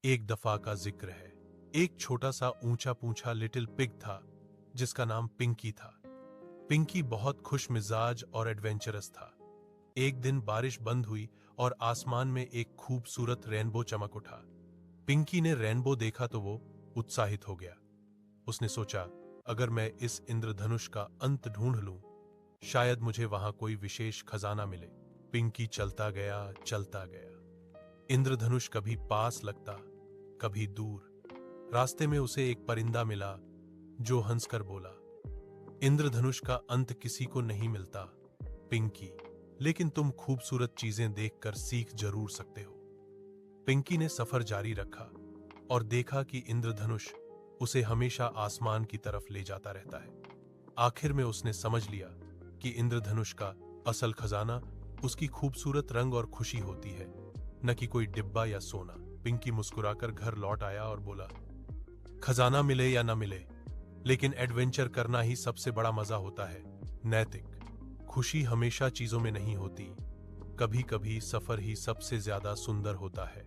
एक दफा का जिक्र है। एक छोटा सा ऊंचा पूंछा लिटिल पिग था जिसका नाम पिंकी था। पिंकी बहुत खुश मिजाज और एडवेंचरस था। एक दिन बारिश बंद हुई और आसमान में एक खूबसूरत रेनबो चमक उठा। पिंकी ने रेनबो देखा तो वो उत्साहित हो गया। उसने सोचा, अगर मैं इस इंद्रधनुष का अंत ढूंढ लूं, शायद मुझे वहां कोई विशेष खजाना मिले। पिंकी चलता गया। इंद्रधनुष कभी पास लगता, कभी दूर। रास्ते में उसे एक परिंदा मिला जो हंसकर बोला, इंद्रधनुष का अंत किसी को नहीं मिलता पिंकी, लेकिन तुम खूबसूरत चीजें देखकर सीख जरूर सकते हो। पिंकी ने सफर जारी रखा और देखा कि इंद्रधनुष उसे हमेशा आसमान की तरफ ले जाता रहता है। आखिर में उसने समझ लिया कि इंद्रधनुष का असल खजाना उसकी खूबसूरत रंग और खुशी होती है, न कि कोई डिब्बा या सोना। पिंकी मुस्कुराकर घर लौट आया और बोला, खजाना मिले या न मिले, लेकिन एडवेंचर करना ही सबसे बड़ा मजा होता है। नैतिक खुशी हमेशा चीजों में नहीं होती, कभी कभी सफर ही सबसे ज्यादा सुंदर होता है।